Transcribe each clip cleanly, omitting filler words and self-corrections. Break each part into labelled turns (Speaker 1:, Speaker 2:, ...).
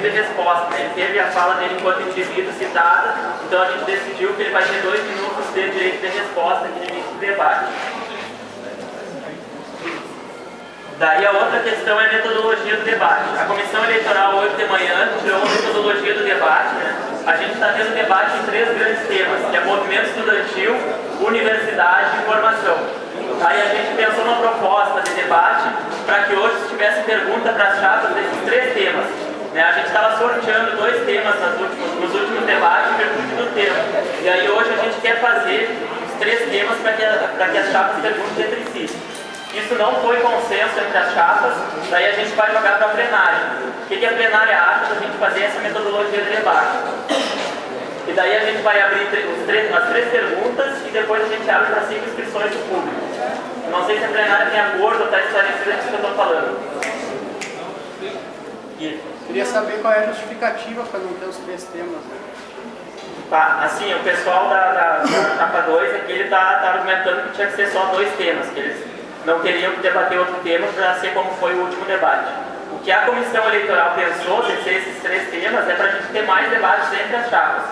Speaker 1: de resposta. Ele teve a fala dele enquanto indivíduo citada, então a gente decidiu que ele vai ter 2 minutos de direito de resposta aqui no início do debate. Daí a outra questão é a metodologia do debate. A comissão eleitoral hoje de manhã criou uma metodologia do debate, né? A gente está tendo debate em 3 grandes temas, que é movimento estudantil, universidade e formação. Aí a gente pensou numa proposta de debate para que hoje se tivesse pergunta para as chapas desses 3 temas. Né? A gente estava sorteando 2 temas nos últimos debates em virtude do tema. E aí hoje a gente quer fazer os 3 temas para que as chapas perguntem entre si. Isso não foi consenso entre as chapas, daí a gente vai jogar para a plenária. O que a plenária acha da gente fazer essa metodologia de debate? E daí a gente vai abrir as 3 perguntas e depois a gente abre para 5 inscrições do público. Não sei se a plenária tem acordo ou está esclarecida disso que eu estou falando.
Speaker 2: Queria saber qual é a justificativa para não ter os 3 temas. Né?
Speaker 1: Tá, assim, o pessoal da chapa 2 aqui, ele está argumentando que tinha que ser só 2 temas, que eles não queriam debater outro tema para ser como foi o último debate. O que a comissão eleitoral pensou de ser esses 3 temas é para a gente ter mais debates entre as chapas.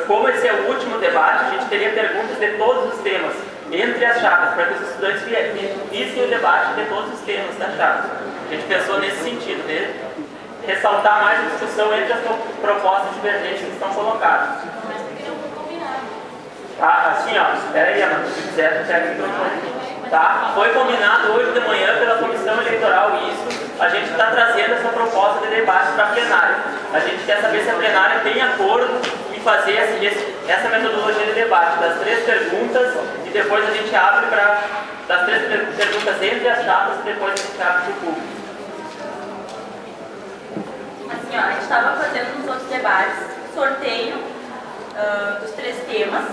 Speaker 1: Como esse é o último debate, a gente teria perguntas de todos os temas entre as chapas, para que os estudantes vissem o debate de todos os temas das chapas. A gente pensou nesse sentido, de ressaltar mais a discussão entre as propostas divergentes que estão colocadas. Tá, assim, ó, espera aí, Ana, se quiser, pega o microfone. Tá? Foi combinado hoje de manhã pela comissão eleitoral isso. A gente está trazendo essa proposta de debate para a plenária. A gente quer saber se a plenária tem acordo em fazer essa metodologia de debate das 3 perguntas e depois a gente abre para das 3 perguntas entre as chapas e depois a gente abre para o público.
Speaker 3: Assim, ó, a gente estava fazendo nos outros debates sorteio dos 3 temas.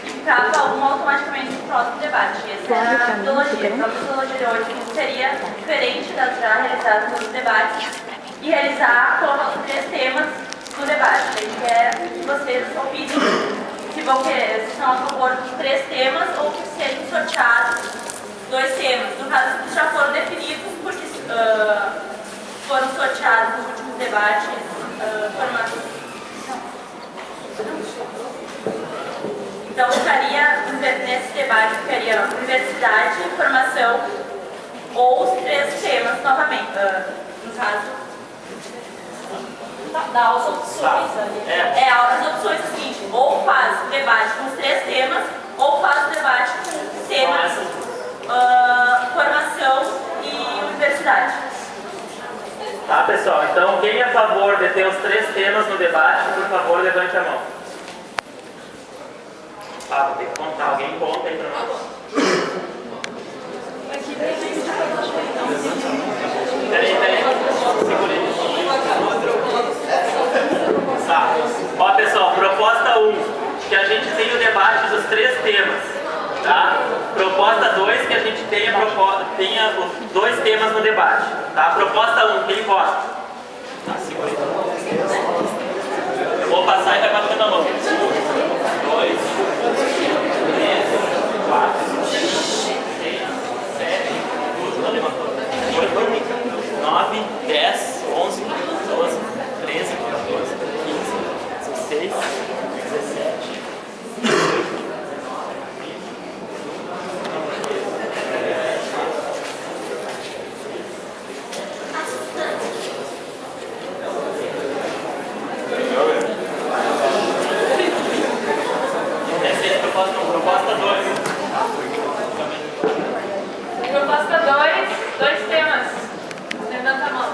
Speaker 3: E ficava um automaticamente no próximo debate. Essa é a metodologia. A metodologia de hoje seria diferente das já realizadas nos debates e realizar os 3 temas no debate. A gente quer que vocês opinem se vão querer, se são a favor dos 3 temas ou que sejam sorteados 2 temas. No caso, eles já foram definidos porque foram sorteados nos últimos debates Então, nesse debate, ficaria universidade, formação ou os 3 temas novamente. No caso, dá as opções ali. As opções é o seguinte: ou faz o debate com os 3 temas, ou faz o debate com temas formação e universidade.
Speaker 1: Tá, pessoal, então quem é a favor de ter os 3 temas no debate, por favor, levante a mão. Ah, vou ter que contar. Alguém conta aí pra nós. Peraí. Segura aí. Tá. Ó, pessoal, proposta 1, que a gente tem o debate dos 3 temas. Tá? Proposta 2, que a gente tenha os 2 temas no debate. Tá? Proposta 1, quem vota? Tá, segura aí. Eu vou passar e vai batendo a mão. 2, 3, 4, 5, 6, 7, 8, 9, 10, 11, 12, 13, 14, 15, 16, 17. Proposta 2.
Speaker 3: Proposta 2 temas. Levanta a mão.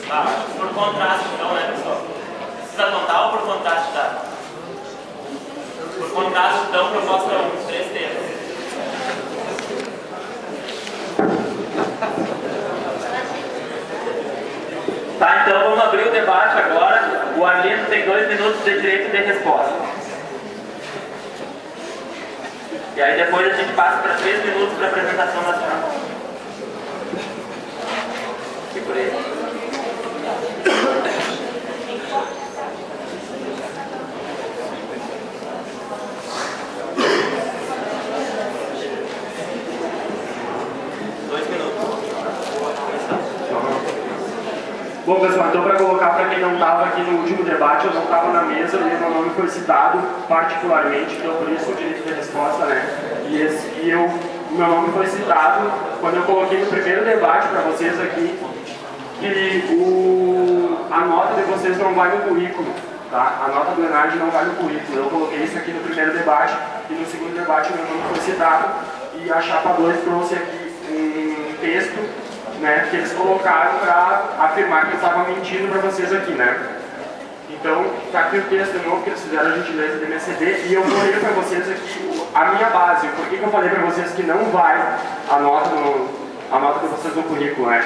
Speaker 1: Tá, por contraste então, né, pessoal? Precisa contar ou por contraste, tá? Por contraste então, proposta 1, 3 temas. Tá, então vamos abrir o debate agora. O Arlindo tem 2 minutos de direito de resposta. E aí depois a gente passa para 3 minutos para a apresentação das chapas. Segura aí.
Speaker 4: Bom, pessoal, então para colocar para quem não estava aqui no último debate, eu não estava na mesa e meu nome foi citado particularmente, então por isso o direito de resposta, né? Meu nome foi citado quando eu coloquei no primeiro debate para vocês aqui que a nota de vocês não vai no currículo, tá? A nota do ENAD não vai no currículo. Eu coloquei isso aqui no primeiro debate e no segundo debate meu nome foi citado e a chapa 2 trouxe aqui um texto, né, que eles colocaram para afirmar que eu estava mentindo para vocês aqui, né? Então, está aqui o texto de novo que eles fizeram a gentileza de me ceder e eu vou ler para vocês aqui a minha base. Por que eu falei para vocês que não vai a nota de vocês no currículo, né?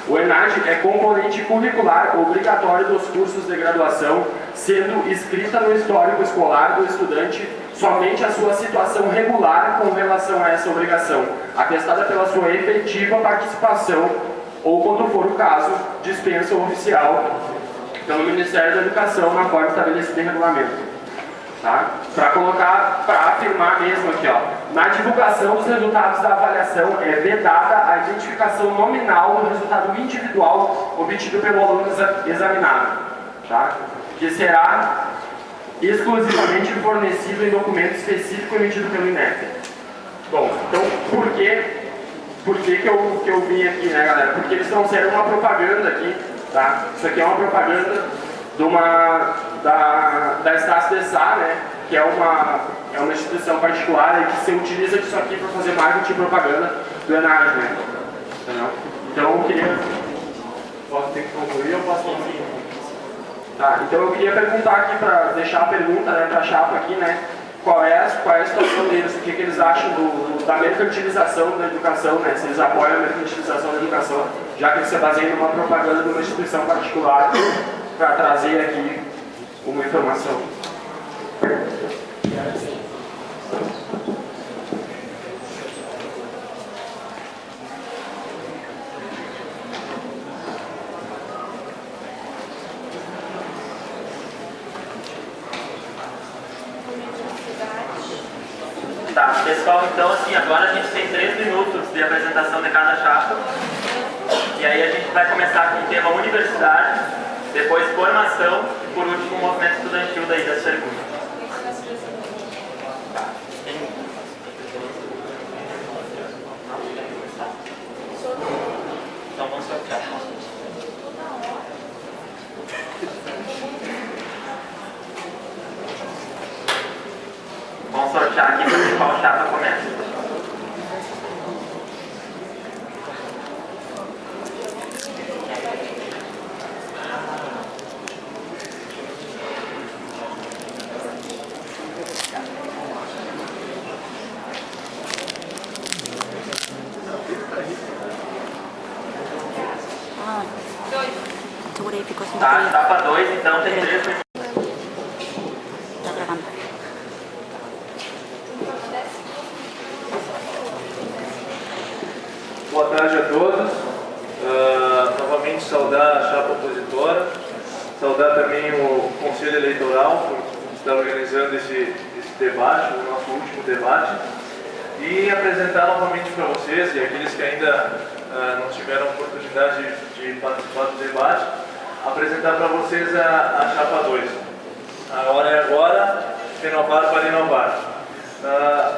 Speaker 4: O ENAD é componente curricular obrigatório dos cursos de graduação, sendo escrita no histórico escolar do estudante somente a sua situação regular com relação a essa obrigação, atestada pela sua efetiva participação ou, quando for o caso, dispensa oficial pelo Ministério da Educação na forma estabelecida em regulamento. Tá? Para afirmar mesmo aqui, ó, na divulgação dos resultados da avaliação é vedada a identificação nominal do resultado individual obtido pelo aluno examinado, tá? Que será exclusivamente fornecido em documento específico emitido pelo INEP. Bom, então por que eu vim aqui, né, galera? Porque eles trouxeram uma propaganda aqui, tá? Isso aqui é uma propaganda da Estácio de Sá, né? Que é uma instituição particular e que se utiliza disso aqui para fazer marketing e propaganda do ENAD, né? Entendeu? Então eu queria... Posso ter que concluir ou posso concluir? Tá, então eu queria perguntar aqui, para deixar a pergunta, né, para a chapa aqui, né, qual é a situação deles, o que eles acham da mercantilização da educação, né, se eles apoiam a mercantilização da educação, já que eles se baseiam numa propaganda de uma instituição particular para trazer aqui uma informação.
Speaker 1: Tá, pessoal, então assim, agora a gente tem 3 minutos de apresentação de cada chapa. E aí a gente vai começar com o tema universidade, depois formação e por último o movimento estudantil daí das perguntas. Então vamos sortear. Vamos sortear aqui para ver qual chapa começa. Tá, chapa 2, então tem 3 minutos.
Speaker 5: Tá gravando.
Speaker 6: Boa tarde a todos. Novamente saudar a chapa opositora, saudar também o Conselho Eleitoral por estar organizando esse debate, o nosso último debate, e apresentar novamente para vocês, e aqueles que ainda não tiveram oportunidade de participar do debate, apresentar para vocês a chapa 2. A hora é agora, renovar para inovar.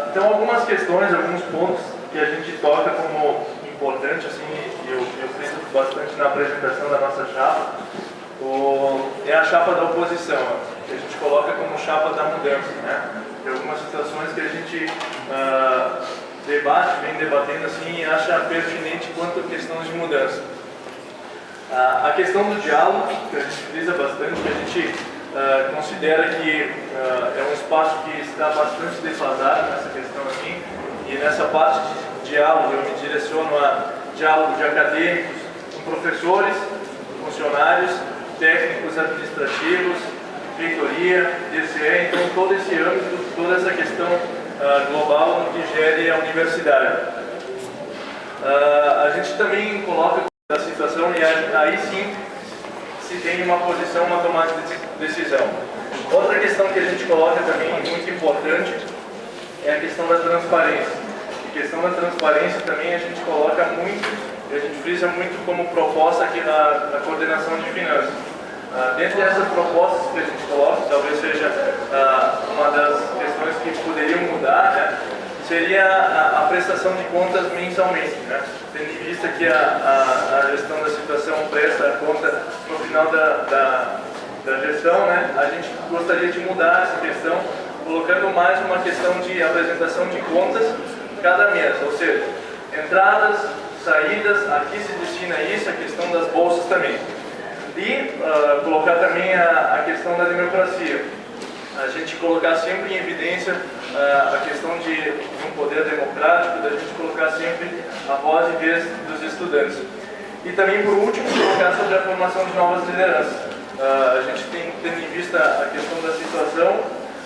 Speaker 6: Então, algumas questões, alguns pontos que a gente toca como importante, assim, eu friso bastante na apresentação da nossa chapa, é a chapa da oposição, que a gente coloca como chapa da mudança, né? Tem algumas situações que a gente debate, vem debatendo assim, e acha pertinente quanto a questões de mudança. A questão do diálogo, que a gente frisa bastante, que a gente considera que é um espaço que está bastante defasado nessa questão aqui, e nessa parte de diálogo eu me direciono a diálogo de acadêmicos com professores, funcionários, técnicos administrativos, reitoria, DCE, então todo esse âmbito, toda essa questão global que gere a universidade. A gente também coloca a situação e aí sim se tem uma posição, uma tomada de decisão. Outra questão que a gente coloca também muito importante é a questão da transparência. A questão da transparência também a gente coloca muito e a gente frisa muito como proposta aqui a coordenação de finanças. Dentro dessas propostas que a gente coloca, talvez seja uma das questões que poderiam mudar, né, seria a prestação de contas mensalmente, né? Tendo em vista que a gestão da situação presta a conta no final da gestão, né, a gente gostaria de mudar essa questão, colocando mais uma questão de apresentação de contas cada mês, ou seja, entradas, saídas, aqui se destina isso, a questão das bolsas também. E colocar também a questão da democracia. A gente colocar sempre em evidência a questão de um poder democrático, da gente colocar sempre a voz e vez dos estudantes. E também, por último, colocar sobre a formação de novas lideranças. A gente tendo em vista a questão da situação,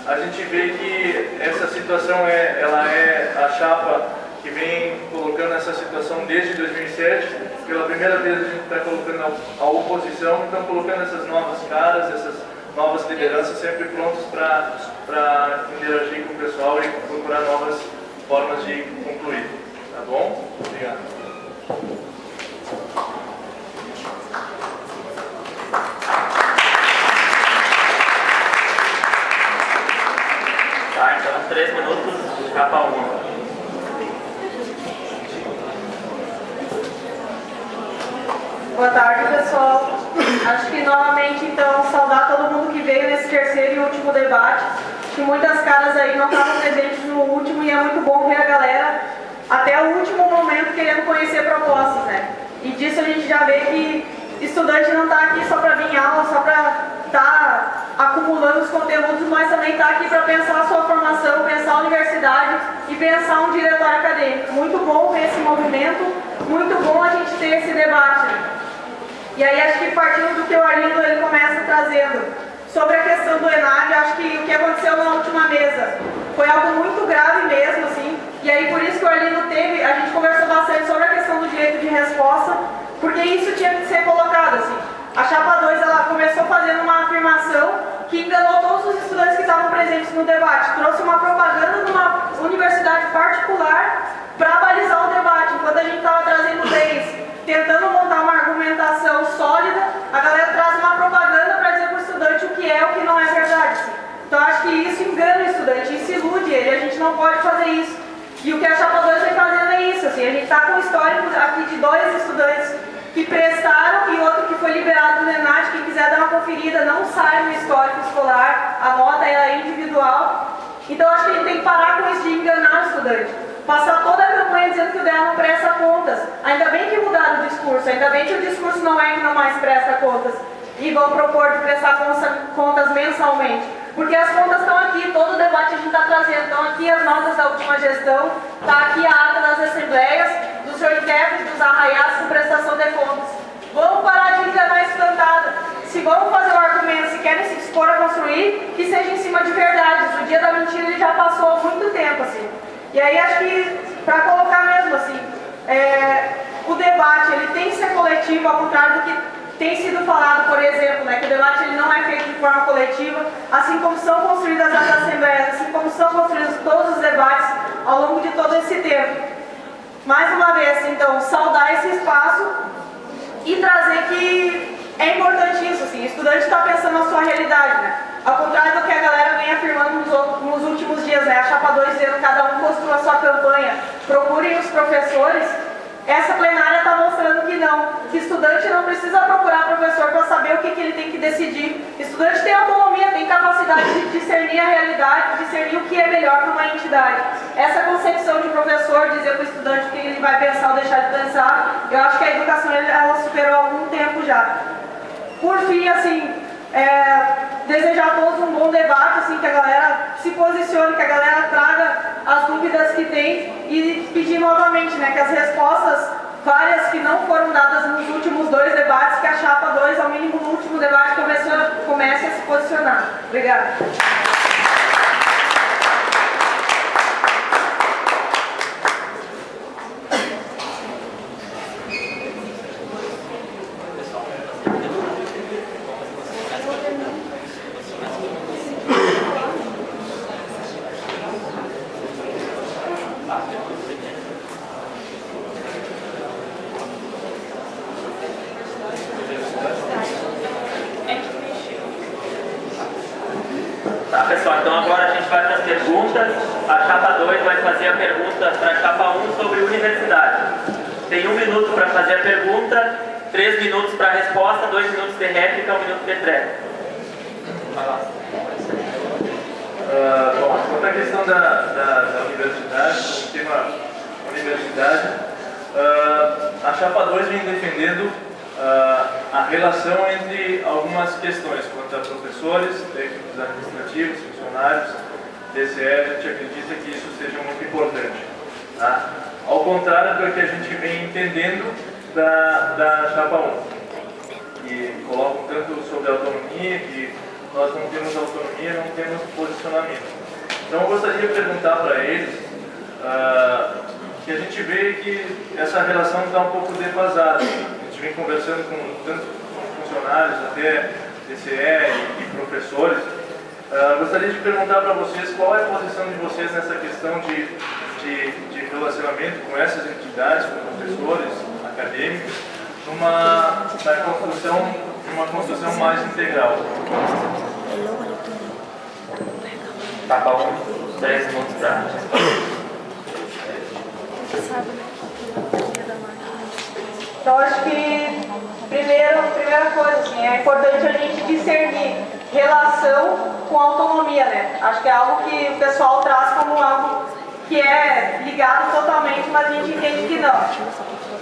Speaker 6: a gente vê que essa situação ela é a chapa que vem colocando essa situação desde 2007. Pela primeira vez a gente está colocando a oposição, então colocando essas novas caras, essas novas lideranças sempre prontos para interagir com o pessoal e procurar novas formas de concluir. Tá bom? Obrigado.
Speaker 1: Tá, então 3 minutos, capa 1.
Speaker 7: Boa tarde, pessoal. Acho que novamente, então, saudar todo mundo que veio nesse terceiro e último debate, que muitas caras aí não estavam presentes no último e é muito bom ver a galera até o último momento querendo conhecer propostas, né? E disso a gente já vê que estudante não está aqui só para vir em aula, só para estar acumulando os conteúdos, mas também está aqui para pensar a sua formação, pensar a universidade e pensar um diretório acadêmico. Muito bom ver esse movimento, muito bom a gente ter esse debate, né? E aí acho que partindo do que o Arlindo ele começa trazendo sobre a questão do ENAD, acho que o que aconteceu na última mesa foi algo muito grave mesmo, assim, e aí por isso que o Arlindo teve, a gente conversou bastante sobre a questão do direito de resposta, porque isso tinha que ser colocado, assim. A Chapa 2, ela começou fazendo uma afirmação que enganou todos os estudantes que estavam presentes no debate, trouxe uma propaganda de uma universidade particular para balizar o debate, enquanto a gente estava trazendo leis, tentando montar uma argumentação sólida, a galera traz uma propaganda para dizer para o estudante o que é o que não é verdade. Assim. Então acho que isso engana o estudante, isso ilude ele, a gente não pode fazer isso. E o que a Chapa 2 vem fazendo é isso, assim, a gente está com históricos aqui de 2 estudantes que prestaram e outro que foi liberado do ENAD, quem quiser dar uma conferida, não sai no histórico escolar, a nota ela é individual. Então acho que a gente tem que parar com isso de enganar o estudante. Passar toda a campanha dizendo que o DEA não presta contas. Ainda bem que mudaram o discurso, ainda bem que o discurso não é que não mais presta contas e vão propor de prestar contas mensalmente. Porque as contas estão aqui, todo o debate a gente está trazendo. Estão aqui as notas da última gestão, está aqui a ata das assembleias, dos jointefes, dos arraiados com prestação de contas. Vamos parar de enganar a estudantada. Se vamos fazer um argumento, se querem se dispor a construir, que seja em cima de verdades. O dia da mentira ele já passou há muito tempo, assim. E aí acho que, para colocar mesmo assim, o debate ele tem que ser coletivo, ao contrário do que tem sido falado, por exemplo, né, que o debate ele não é feito de forma coletiva, assim como são construídas as assembleias, assim como são construídos todos os debates ao longo de todo esse tempo. Mais uma vez, então, saudar esse espaço e trazer que é importante isso, assim, o estudante está pensando na sua realidade, né? Ao contrário do que a galera vem afirmando nos últimos dias, né? A Chapa 2 dizendo cada um construa a sua campanha, procurem os professores. Essa plenária está mostrando que não, que estudante não precisa procurar professor para saber o que ele tem que decidir. Estudante tem autonomia, tem capacidade de discernir a realidade, discernir o que é melhor para uma entidade. Essa concepção de professor, dizer para o estudante o que ele vai pensar ou deixar de pensar, eu acho que a educação ela superou há algum tempo já. Por fim, assim, desejar a todos um bom debate, assim, que a galera se posicione, que a galera traga as dúvidas que tem e pedir novamente, né, que as respostas várias que não foram dadas nos últimos 2 debates, que a Chapa 2, ao mínimo no último debate, comece a se posicionar. Obrigada.
Speaker 1: Tá, pessoal, então agora a gente vai para as perguntas. A chapa 2 vai fazer a pergunta para a chapa 1 sobre universidade. Tem 1 minuto para fazer a pergunta, 3 minutos para a resposta, 2 minutos de réplica, 1 minuto de tréplica. Vai lá.
Speaker 6: Bom, quanto à questão da universidade, o tema universidade, a chapa 2 vem defendendo a relação entre algumas questões, quanto a professores, técnicos administrativos, funcionários, DCE, a gente acredita que isso seja muito importante. Tá? Ao contrário do que a gente vem entendendo da chapa 1, que colocam tanto sobre a autonomia, que nós não temos autonomia, não temos posicionamento. Então eu gostaria de perguntar para eles que a gente vê que essa relação está um pouco defasada. A gente vem conversando tanto com funcionários, até DCE e professores. Gostaria de perguntar para vocês qual é a posição de vocês nessa questão de relacionamento com essas entidades, com professores, acadêmicos, numa construção mais integral.
Speaker 1: Tá bom, 10 minutos para.
Speaker 7: Então, acho que, primeira coisa, assim, é importante a gente discernir relação com autonomia, né? Acho que é algo que o pessoal traz como algo que é ligado totalmente, mas a gente entende que não.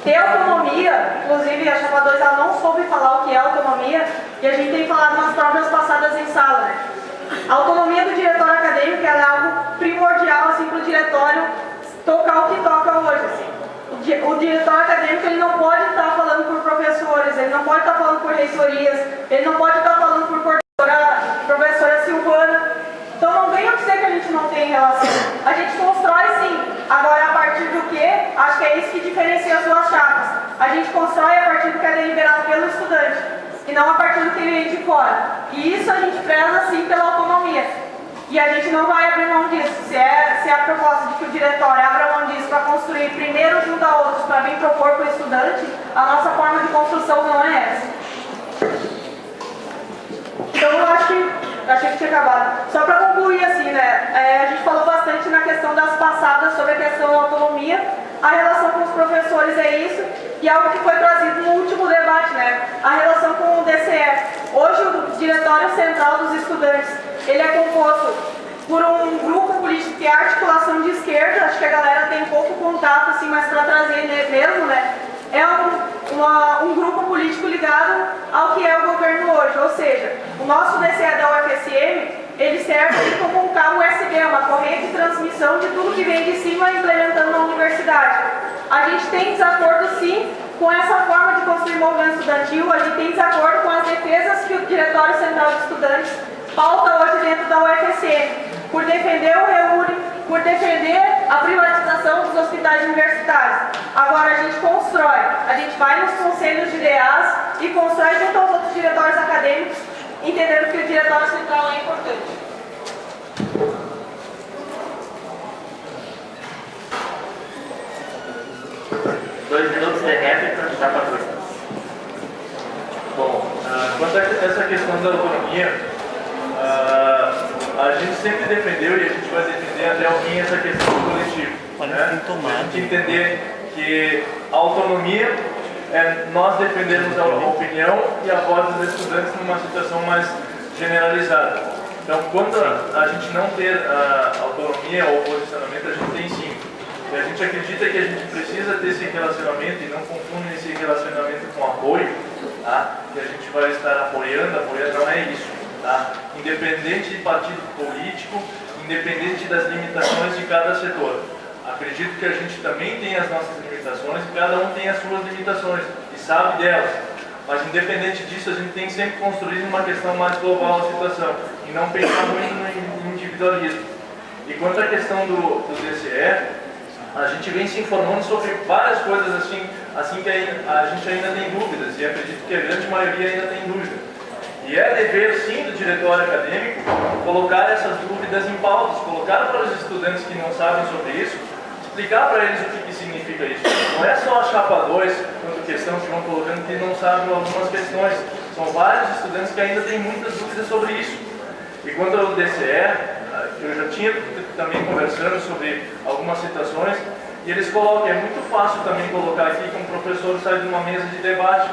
Speaker 7: Ter autonomia, inclusive a chapa 2 ela não soube falar o que é autonomia, e a gente tem falado nas provas passadas em sala, né? A autonomia do diretório acadêmico ela é algo primordial assim, para o diretório tocar o que toca hoje. Assim. O diretório acadêmico ele não pode estar falando por professores, ele não pode estar falando por reitorias, ele não pode estar falando por professora Silvana. Então não venham dizer que a gente não tem relação. A gente constrói sim. Agora a partir do que? Acho que é isso que diferencia as duas chapas. A gente constrói a partir do que é deliberado pelo estudante e não a partir do que ele vem de fora. E isso a gente preza sim pela autonomia. E a gente não vai abrir mão disso. Se é a proposta de que o diretório abra mão disso para construir primeiro junto a outros, para vir propor para o estudante, a nossa forma de construção não é essa. Então eu achei que tinha acabado. Só para concluir assim, né? A gente falou bastante na questão das passadas sobre a questão da autonomia. A relação com os professores é isso. E algo que foi trazido no último debate, né? A relação com o DCE. Hoje o Diretório Central dos Estudantes, ele é composto por um grupo político que é a articulação de esquerda. Acho que a galera tem pouco contato, assim, mas para trazer mesmo, né? É um grupo político ligado ao que é o governo hoje. Ou seja, o nosso DCE da UFSM, ele serve como um cabo USB, uma corrente de transmissão de tudo que vem de cima implementando na universidade. A gente tem desacordo, sim, com essa forma de construir movimento estudantil, a gente tem desacordo com as defesas que o Diretório Central de Estudantes pauta hoje dentro da UFSM, por defender o REUNI, por defender a privatização dos hospitais universitários. Agora a gente constrói, a gente vai nos conselhos de DEAs e constrói junto aos outros diretórios acadêmicos, entendendo que o Diretório Central é importante.
Speaker 1: Dois minutos de réplica, já para dois.
Speaker 6: Bom, quanto a essa questão da autonomia, a gente sempre defendeu e a gente vai defender até o fim essa questão do coletivo. Né? A gente entender que a autonomia é nós defendermos a opinião e a voz dos estudantes numa situação mais generalizada. Então, quando a gente não ter autonomia ou posicionamento, a gente tem sim. E a gente acredita que a gente precisa ter esse relacionamento e não confunde esse relacionamento com apoio, tá? Que a gente vai estar apoiando não é isso. Tá? Independente de partido político, independente das limitações de cada setor. Acredito que a gente também tem as nossas limitações e cada um tem as suas limitações e sabe delas. Mas independente disso, a gente tem que sempre construir uma questão mais global da situação e não pensar muito no individualismo. E quanto à questão do DCE, a gente vem se informando sobre várias coisas assim que a gente ainda tem dúvidas e acredito que a grande maioria ainda tem dúvida. E é dever, sim, do diretório acadêmico colocar essas dúvidas em pautas, colocar para os estudantes que não sabem sobre isso, explicar para eles o que significa isso. Não é só a chapa 2, quanto questão que vão colocando que não sabem algumas questões. São vários estudantes que ainda têm muitas dúvidas sobre isso. E quanto ao DCE, eu já tinha também conversando sobre algumas situações, e eles colocam, é muito fácil também colocar aqui que um professor sai de uma mesa de debate,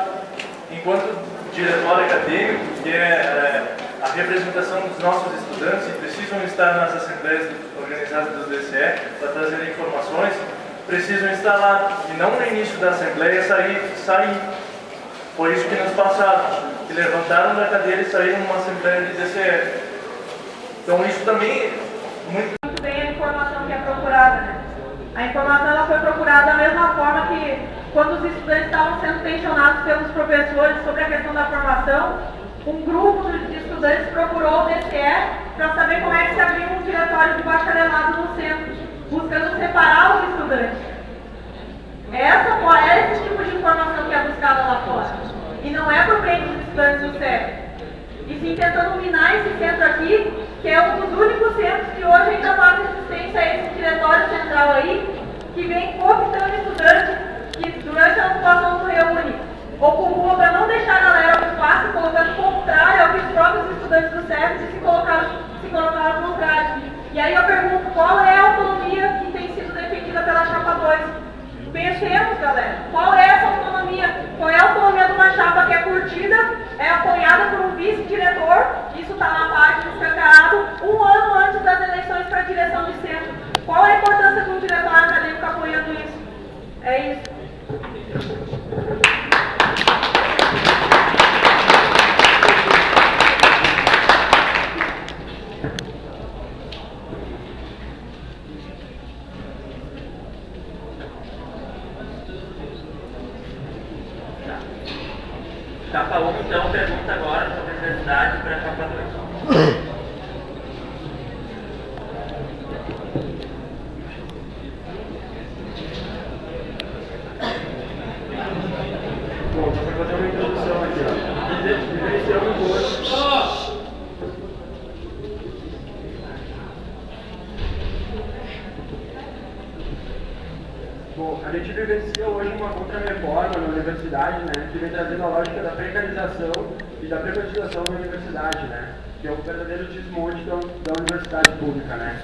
Speaker 6: enquanto diretório acadêmico, que é a representação dos nossos estudantes, e precisam estar nas assembleias organizadas do DCE para trazer informações, precisam estar lá, e não no início da assembleia sair. Foi isso que nos passaram, que levantaram da cadeira e saíram numa assembleia de DCE. Então isso também
Speaker 7: muito bem a informação que é procurada, né? A informação ela foi procurada da mesma forma que quando os estudantes estavam sendo tensionados pelos professores sobre a questão da formação, um grupo de estudantes procurou o DCE para saber como é que se abria um diretório de bacharelado no centro, buscando separar os estudantes. É esse tipo de informação que é buscada lá fora. E não é por bem dos estudantes do CEP. E sim tentando minar esse centro aqui, que é um dos únicos centros que hoje ainda faz resistência a esse diretório central aí, que vem cooptando estudantes que durante a ocupação do Reúne ocupou para não deixar a galera no espaço, colocando contrário ao que os próprios estudantes do CEP se colocaram ao contrário. E aí eu pergunto, qual é a autonomia que tem sido defendida pela Chapa 2? Pensemos, galera, qual é essa autonomia? Qual é a autonomia de uma chapa que é curtida, é apoiada por um vice-diretor, isso está na parte escancarado, um ano antes das eleições para a direção de centro. Qual é a importância de um diretor acadêmico apoiando isso? É isso.
Speaker 1: Chapa 1, então, pergunta agora sobre a universidade para a Chapa 2.
Speaker 4: Bom, só para fazer uma introdução aqui, ó. Iniciamos o curso. Bom, a gente vivencia hoje uma contra-reforma na universidade, né, que vem trazendo a lógica da precarização e da privatização da universidade, né, que é o verdadeiro desmonte da universidade pública, né.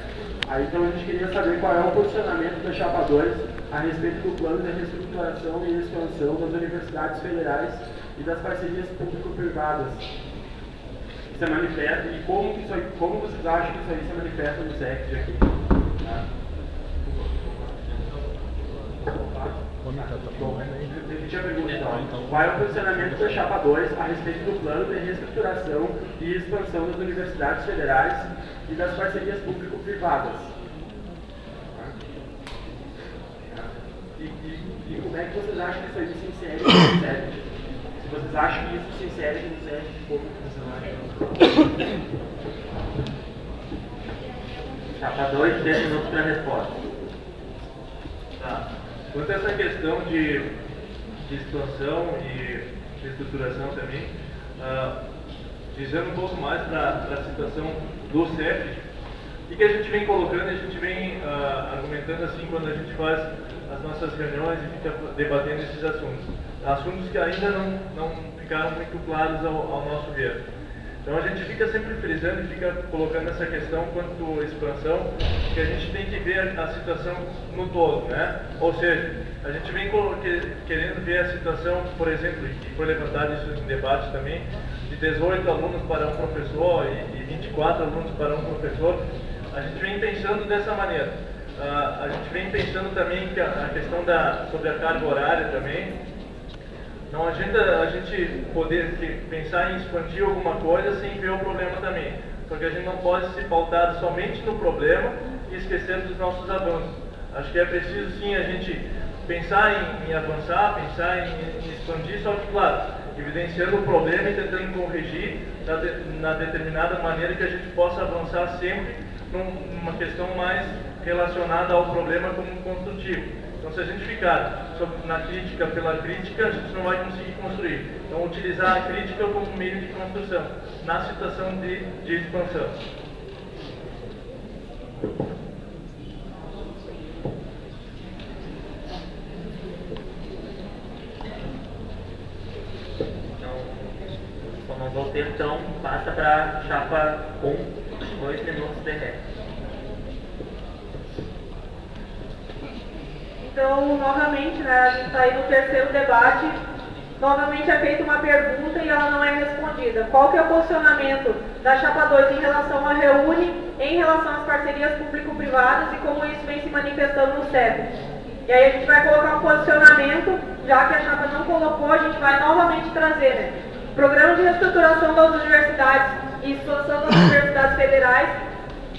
Speaker 4: Aí então a gente queria saber qual é o posicionamento da Chapa 2 a respeito do plano de reestruturação e expansão das universidades federais e das parcerias público-privadas. Se manifesta e como vocês acham que isso aí se manifesta no SECT aqui? Tá? Bom, repetir a pergunta então. Qual é o posicionamento da Chapa 2 a respeito do plano de reestruturação e expansão das universidades federais e das parcerias público-privadas? E como é que vocês acham que isso aí se insere no SECT? Se vocês acham que isso se insere no SECT público funcionário? Chapa 2, 10 minutos para a resposta.
Speaker 6: Tá. Quanto a essa questão de expansão e de estruturação também, dizendo um pouco mais para a situação do CEP, o que a gente vem colocando, a gente vem argumentando assim quando a gente faz as nossas reuniões e fica debatendo esses assuntos que ainda não ficaram muito claros ao nosso ver. Então a gente fica sempre frisando e fica colocando essa questão quanto à expansão, que a gente tem que ver a situação no todo, né? Ou seja, a gente vem querendo ver a situação, por exemplo, e foi levantado isso em debate também, de 18 alunos para um professor e 24 alunos para um professor. A gente vem pensando dessa maneira. A gente vem pensando também que a questão sobre a carga horária também. Não adianta a gente poder pensar em expandir alguma coisa sem ver o problema também, porque a gente não pode se pautar somente no problema e esquecer dos nossos avanços. Acho que é preciso sim a gente pensar em avançar, pensar em expandir, só que claro, evidenciando o problema e tentando corrigir na determinada maneira que a gente possa avançar sempre numa questão mais relacionada ao problema como construtivo. Então, se a gente ficar na crítica pela crítica, a gente não vai conseguir construir. Então, utilizar a crítica como meio de construção, na situação de expansão.
Speaker 1: Então, Não vou ter, então, passa para chapa 1, 2 minutos de ré.
Speaker 7: Então, novamente, né, a gente está aí no terceiro debate, novamente é feita uma pergunta e ela não é respondida. Qual que é o posicionamento da chapa 2 em relação à Reúne, em relação às parcerias público-privadas e como isso vem se manifestando no CEP? E aí a gente vai colocar um posicionamento, já que a chapa não colocou, a gente vai novamente trazer, né? Programa de reestruturação das universidades e expansão das universidades federais,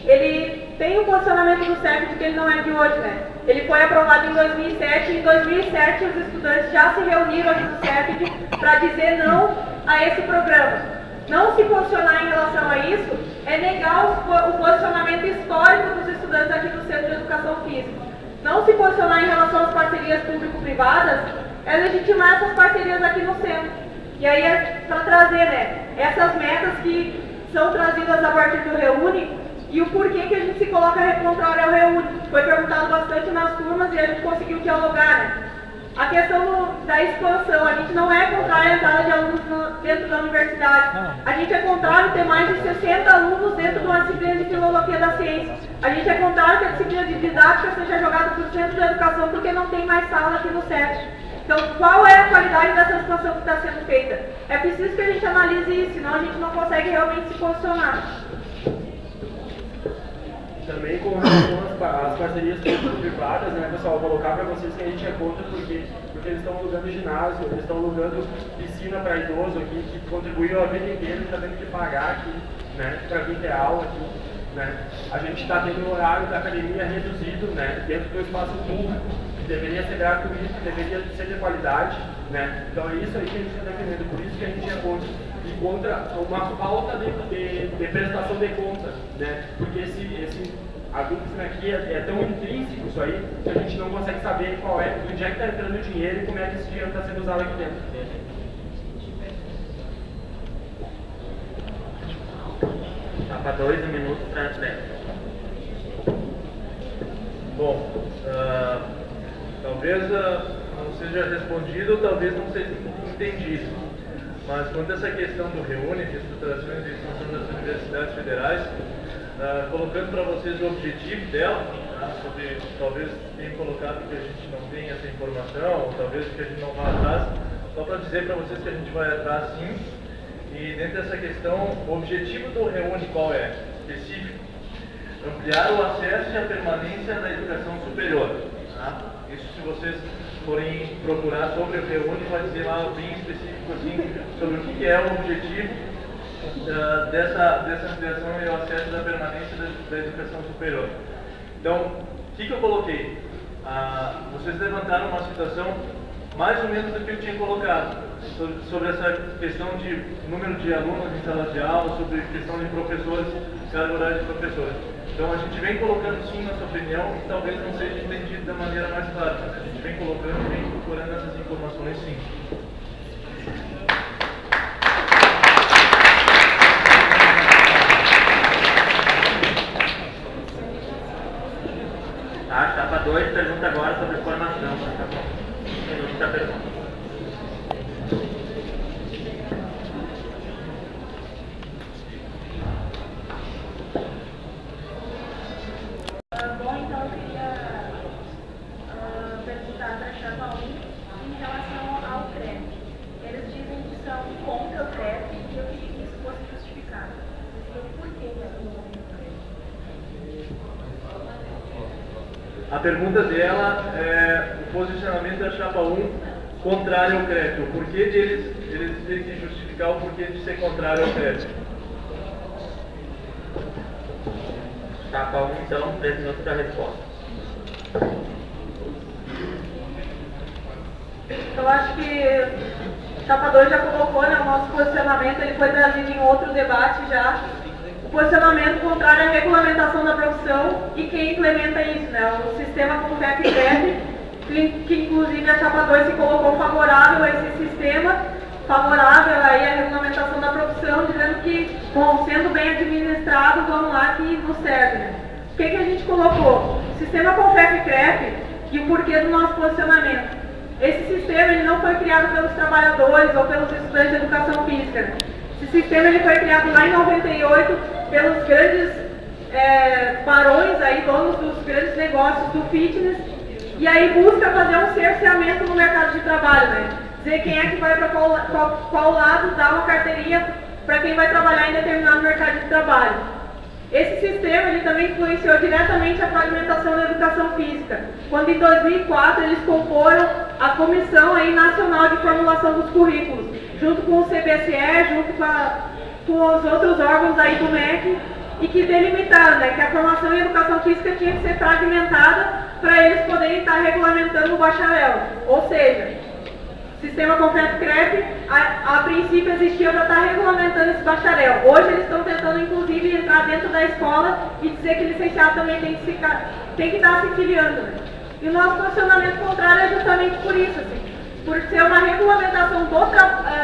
Speaker 7: ele tem um posicionamento do CEP de que ele não é de hoje, né? Ele foi aprovado em 2007 e em 2007 os estudantes já se reuniram aqui no CEP para dizer não a esse programa. Não se posicionar em relação a isso é negar o posicionamento histórico dos estudantes aqui do Centro de Educação Física. Não se posicionar em relação às parcerias público-privadas é legitimar essas parcerias aqui no centro. E aí é para trazer, né, essas metas que são trazidas a partir do Reúne e o porquê que a gente se coloca contrário ao Reúne. Foi perguntado bastante nas turmas e a gente conseguiu dialogar, né? A questão da expansão, a gente não é contrário à entrada de alunos dentro da universidade. A gente é contrário a ter mais de 60 alunos dentro de uma disciplina de filosofia da ciência. A gente é contrário que a disciplina de didática seja jogada para o centro de educação porque não tem mais sala aqui no CEP. Então, qual é a qualidade dessa expansão que está sendo feita? É preciso que a gente analise isso, senão a gente não consegue realmente se posicionar.
Speaker 4: Também com relação às parcerias público-privadas, né, pessoal, vou colocar para vocês que a gente é contra porque eles estão alugando ginásio, eles estão alugando piscina para idoso aqui, que contribuiu a vida inteira, está tendo que pagar aqui, né, para vir ter aula aqui, né. A gente está tendo o horário da academia reduzido, né, dentro do espaço público, que deveria ser gratuito, que deveria ser de qualidade, né. Então é isso aí que a gente está defendendo, por isso que a gente é contra. E contra uma falta de prestação de conta, né? Porque esse adulto aqui é tão intrínseco isso aí que a gente não consegue saber qual é, onde é que está entrando o dinheiro e como é que esse dinheiro está sendo usado aqui dentro.
Speaker 1: Chapa 2 minutos para frente.
Speaker 6: Bom, talvez não seja respondido, talvez não seja entendido. Mas quanto a essa questão do Reúne, de estruturação e de expansão das universidades federais, colocando para vocês o objetivo dela, sobre, talvez tenham colocado que a gente não tem essa informação, ou talvez que a gente não vá atrás, só para dizer para vocês que a gente vai atrás sim. E dentro dessa questão, o objetivo do Reúne qual é? Específico. Ampliar o acesso e a permanência da educação superior. Tá? Isso se vocês forem procurar sobre o Reúne, vai dizer lá bem específico assim, sobre o que é o objetivo dessa ampliação e o acesso da permanência da educação superior. Então, o que eu coloquei? Vocês levantaram uma situação mais ou menos do que eu tinha colocado, sobre essa questão de número de alunos em sala de aula, sobre questão de professores, carga horária de professores. Então a gente vem colocando sim nossa opinião e talvez não seja entendido da maneira mais clara, mas a gente vem colocando e vem procurando essas informações sim.
Speaker 1: Tá, chapa 2, pergunta agora sobre formação. Um minuto para pergunta.
Speaker 3: Bom, então eu queria perguntar para a chapa 1 em relação ao CREP. Eles dizem que são contra o CREP e eu queria que isso fosse justificado. Por que é contra o CREP?
Speaker 6: A pergunta dela é o posicionamento da chapa 1 contrário ao CREP. O porquê de eles terem que justificar o porquê de ser contrário ao CREP.
Speaker 1: Chapa 1, então, 3 minutos para a resposta.
Speaker 7: Eu acho que o Chapa 2 já colocou, né, o nosso posicionamento, ele foi trazido em outro debate já. O posicionamento contrário à regulamentação da profissão e quem implementa isso, né, o sistema CONFEP-CREP, que inclusive a Chapa 2 se colocou favorável a esse sistema, favorável aí à regulamentação da profissão, dizendo que, bom, sendo bem administrado, vamos lá que nos serve, né. O que a gente colocou? O sistema CONFEP-CREP e o porquê do nosso posicionamento. Esse sistema ele não foi criado pelos trabalhadores ou pelos estudantes de educação física. Esse sistema ele foi criado lá em 98 pelos grandes barões, aí, donos dos grandes negócios do fitness, e aí busca fazer um cerceamento no mercado de trabalho, né? Dizer quem é que vai para qual lado, dar uma carteirinha para quem vai trabalhar em determinado mercado de trabalho. Esse sistema ele também influenciou diretamente a fragmentação da educação física, quando em 2004 eles comporam a Comissão aí Nacional de Formulação dos Currículos, junto com o CBSE, junto com os outros órgãos aí do MEC, e que delimitaram, né, que a formação em educação física tinha que ser fragmentada para eles poderem estar regulamentando o bacharel. Ou seja, o sistema Confep-Crep, a princípio existia para estar regulamentando esse bacharel. Hoje eles estão tentando, inclusive, entrar dentro da escola e dizer que licenciado também tem que estar se filiando. Né? E o nosso posicionamento contrário é justamente por isso, assim, por ser uma regulamentação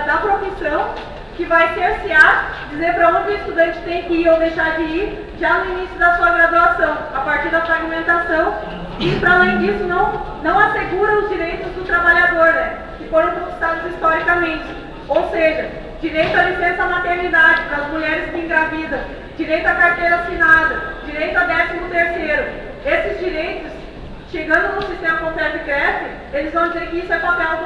Speaker 7: da profissão que vai cercear, dizer para onde o estudante tem que ir ou deixar de ir já no início da sua graduação, a partir da fragmentação, e para além disso não assegura os direitos do trabalhador, né, que foram conquistados historicamente, ou seja, direito à licença maternidade para as mulheres que engravidam, direito à carteira assinada, direito a 13º. Esses direitos, chegando no sistema Confep-Crep, eles vão dizer que isso é papel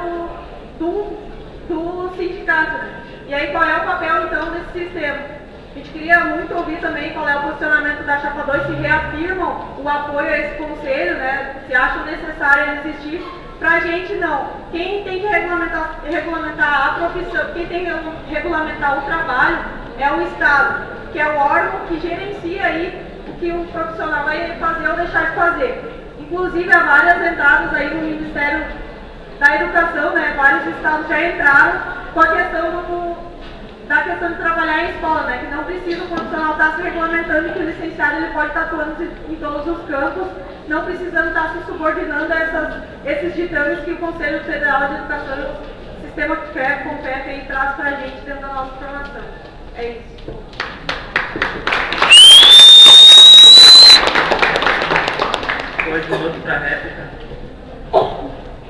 Speaker 7: do sindicato, né? E aí, qual é o papel, então, desse sistema? A gente queria muito ouvir também qual é o posicionamento da Chapa 2, se reafirmam o apoio a esse conselho, né? Se acham necessário ele existir. Para a gente, não. Quem tem que regulamentar a profissão, quem tem que regulamentar o trabalho é o Estado, que é o órgão que gerencia aí o que o profissional vai fazer ou deixar de fazer. Inclusive, há várias entradas aí no Ministério da Educação, né? Vários estados já entraram com a questão de trabalhar em escola, né? Que não precisa o profissional estar se regulamentando e que o licenciado ele pode estar atuando em todos os campos, não precisando estar se subordinando a esses ditames que o Conselho Federal de Educação e o sistema Confep aí traz para a gente dentro da nossa formação. É isso.
Speaker 6: Dois minutos para a réplica.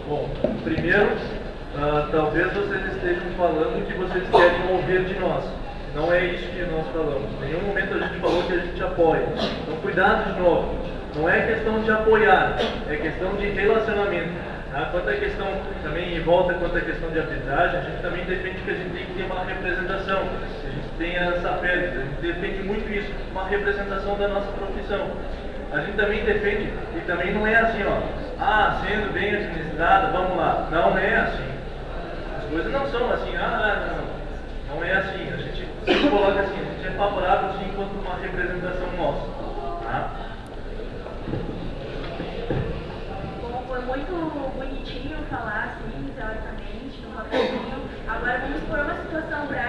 Speaker 6: Bom, primeiro, talvez vocês estejam falando que vocês querem ouvir de nós. Não é isso que nós falamos. Em nenhum momento a gente falou que a gente apoia. Então, cuidado de novo. Não é questão de apoiar, é questão de relacionamento. Tá? Quanto à questão, também em volta, quanto à questão de arbitragem, a gente também defende que a gente tem que ter uma representação. Que a gente tenha essa pele, a gente defende muito isso, uma representação da nossa profissão. A gente também defende, e também não é assim, ó, sendo bem administrada, vamos lá. Não é assim. As coisas não são assim, não é assim. A gente se coloca assim, a gente é favorável sim quanto uma representação nossa. Tá?
Speaker 3: Bom, foi muito bonitinho falar assim, teoricamente, no papelzinho. Agora vamos por uma situação prática.